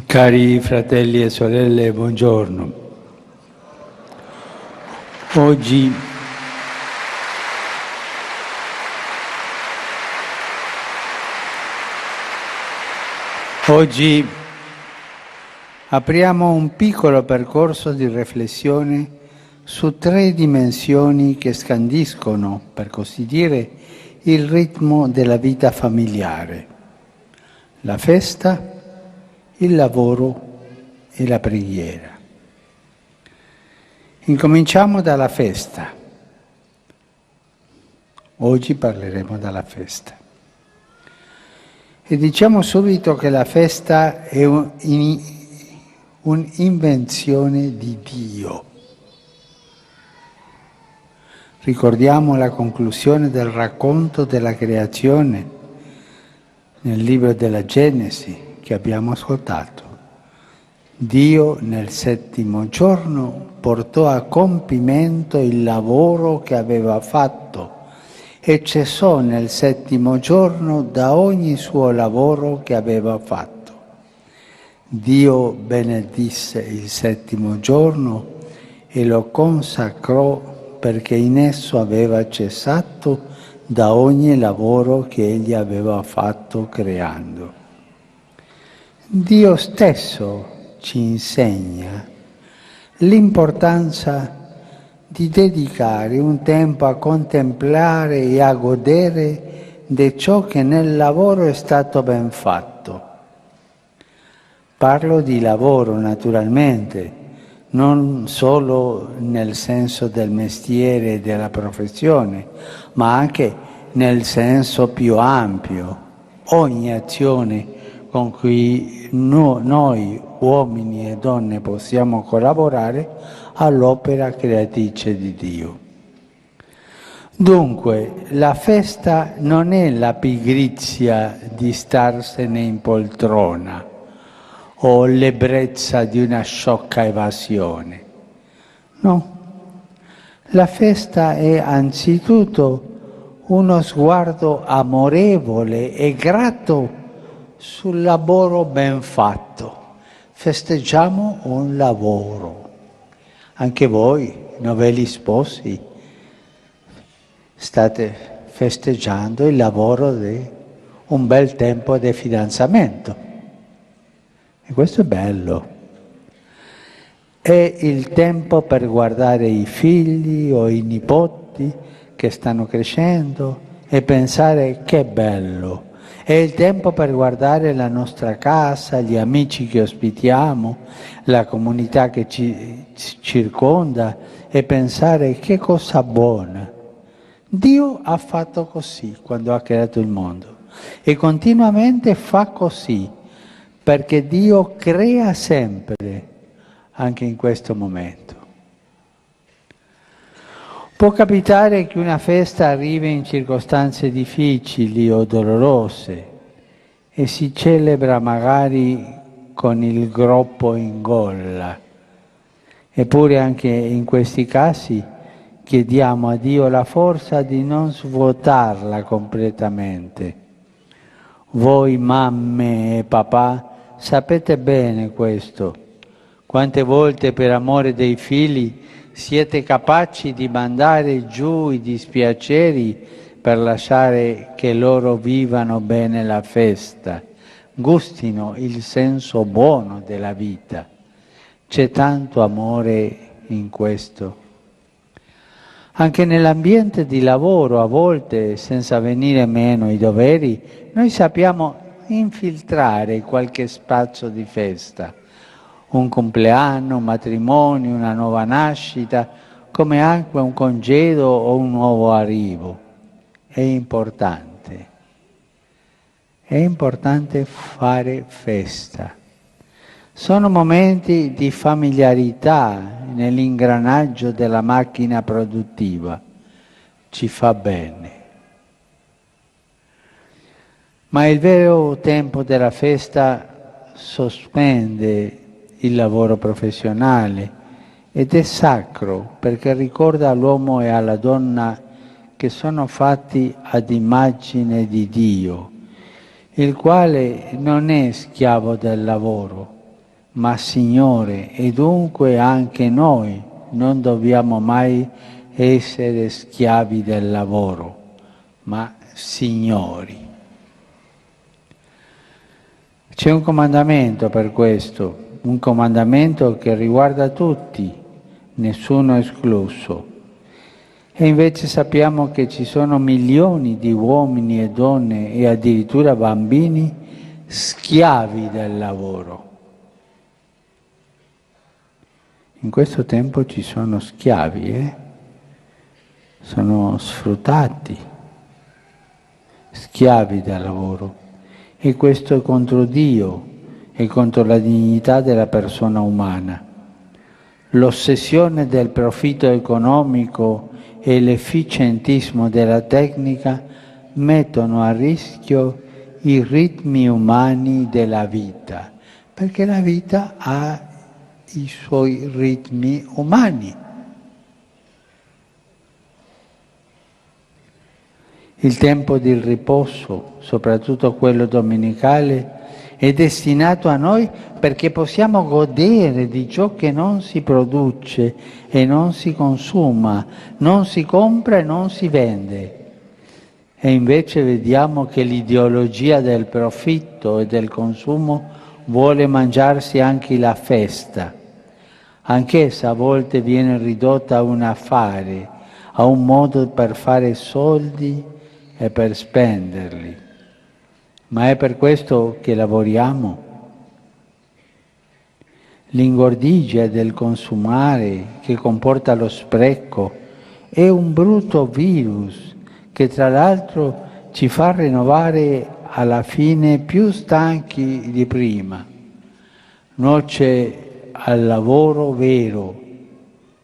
Cari fratelli e sorelle, buongiorno. Oggi apriamo un piccolo percorso di riflessione su tre dimensioni che scandiscono, per così dire, il ritmo della vita familiare: la festa, il lavoro e la preghiera. Incominciamo dalla festa. Oggi parleremo della festa. E diciamo subito che la festa è un'invenzione di Dio. Ricordiamo la conclusione del racconto della creazione nel libro della Genesi che abbiamo ascoltato. Dio nel settimo giorno portò a compimento il lavoro che aveva fatto e cessò nel settimo giorno da ogni suo lavoro che aveva fatto. Dio benedisse il settimo giorno e lo consacrò perché in esso aveva cessato da ogni lavoro che egli aveva fatto creando. Dio stesso ci insegna l'importanza di dedicare un tempo a contemplare e a godere di ciò che nel lavoro è stato ben fatto. Parlo di lavoro naturalmente, non solo nel senso del mestiere e della professione, ma anche nel senso più ampio. Ogni azione con cui noi uomini e donne possiamo collaborare all'opera creatrice di Dio. Dunque, la festa non è la pigrizia di starsene in poltrona o l'ebbrezza di una sciocca evasione. No, la festa è anzitutto uno sguardo amorevole e grato sul lavoro ben fatto. Festeggiamo un lavoro. Anche voi, novelli sposi, state festeggiando il lavoro di un bel tempo di fidanzamento. E questo è bello. È il tempo per guardare i figli o i nipoti che stanno crescendo e pensare che bello. È il tempo per guardare la nostra casa, gli amici che ospitiamo, la comunità che ci circonda e pensare che cosa buona. Dio ha fatto così quando ha creato il mondo e continuamente fa così perché Dio crea sempre, anche in questo momento. Può capitare che una festa arrivi in circostanze difficili o dolorose e si celebra magari con il groppo in gola. Eppure anche in questi casi chiediamo a Dio la forza di non svuotarla completamente. Voi mamme e papà sapete bene questo. Quante volte per amore dei figli siete capaci di mandare giù i dispiaceri per lasciare che loro vivano bene la festa, gustino il senso buono della vita. C'è tanto amore in questo. Anche nell'ambiente di lavoro, a volte, senza venire meno ai doveri, noi sappiamo infiltrare qualche spazio di festa. Un compleanno, un matrimonio, una nuova nascita, come anche un congedo o un nuovo arrivo. È importante fare festa. Sono momenti di familiarità nell'ingranaggio della macchina produttiva. Ci fa bene. Ma il vero tempo della festa sospende il lavoro professionale ed è sacro perché ricorda all'uomo e alla donna che sono fatti ad immagine di Dio, il quale non è schiavo del lavoro, ma Signore, e dunque anche noi non dobbiamo mai essere schiavi del lavoro, ma signori. C'è un comandamento per questo, un comandamento che riguarda tutti, nessuno escluso. E invece sappiamo che ci sono milioni di uomini e donne e addirittura bambini schiavi del lavoro. In questo tempo ci sono schiavi, sono sfruttati, schiavi del lavoro. E questo è contro Dio e contro la dignità della persona umana. L'ossessione del profitto economico e l'efficientismo della tecnica mettono a rischio i ritmi umani della vita, perché la vita ha i suoi ritmi umani. Il tempo di riposo, soprattutto quello domenicale, è destinato a noi perché possiamo godere di ciò che non si produce e non si consuma, non si compra e non si vende. E invece vediamo che l'ideologia del profitto e del consumo vuole mangiarsi anche la festa. Anch'essa a volte viene ridotta a un affare, a un modo per fare soldi e per spenderli. Ma è per questo che lavoriamo? L'ingordigia del consumare che comporta lo spreco è un brutto virus che tra l'altro ci fa rinnovare alla fine più stanchi di prima. Nuoce al lavoro vero,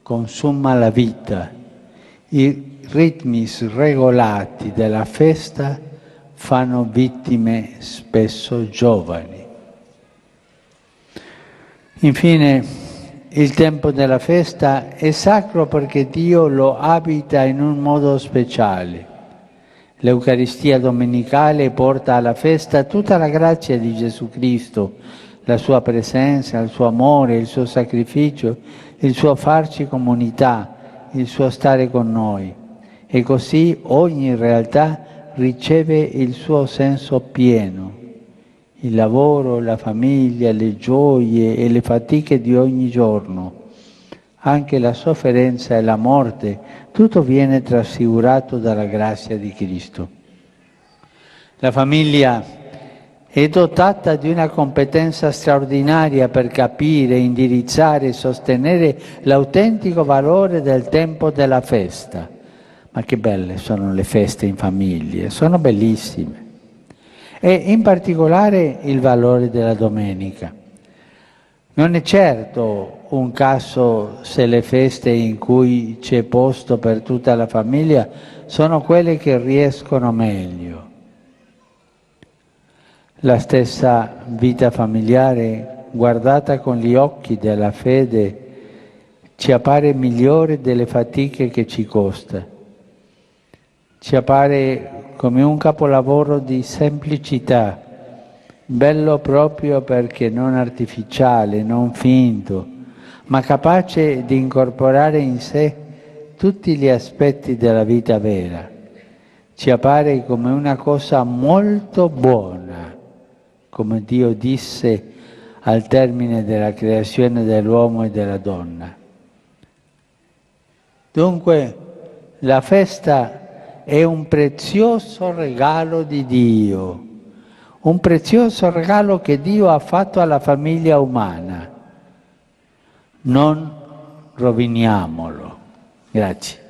consuma la vita. I ritmi sregolati della festa fanno vittime spesso giovani. Infine, il tempo della festa è sacro perché Dio lo abita in un modo speciale. L'Eucaristia domenicale porta alla festa tutta la grazia di Gesù Cristo, la sua presenza, il suo amore, il suo sacrificio, il suo farci comunità, il suo stare con noi. E così ogni realtà riceve il suo senso pieno. Il lavoro, la famiglia, le gioie e le fatiche di ogni giorno, anche la sofferenza e la morte, tutto viene trasfigurato dalla grazia di Cristo. La famiglia è dotata di una competenza straordinaria per capire, indirizzare e sostenere l'autentico valore del tempo della festa. Ma che belle sono le feste in famiglia, sono bellissime. E in particolare il valore della domenica. Non è certo un caso se le feste in cui c'è posto per tutta la famiglia sono quelle che riescono meglio. La stessa vita familiare, guardata con gli occhi della fede, ci appare migliore delle fatiche che ci costa. Ci appare come un capolavoro di semplicità, bello proprio perché non artificiale, non finto, ma capace di incorporare in sé tutti gli aspetti della vita vera. Ci appare come una cosa molto buona, come Dio disse al termine della creazione dell'uomo e della donna. Dunque, la festa è un prezioso regalo di Dio, un prezioso regalo che Dio ha fatto alla famiglia umana. Non roviniamolo. Grazie.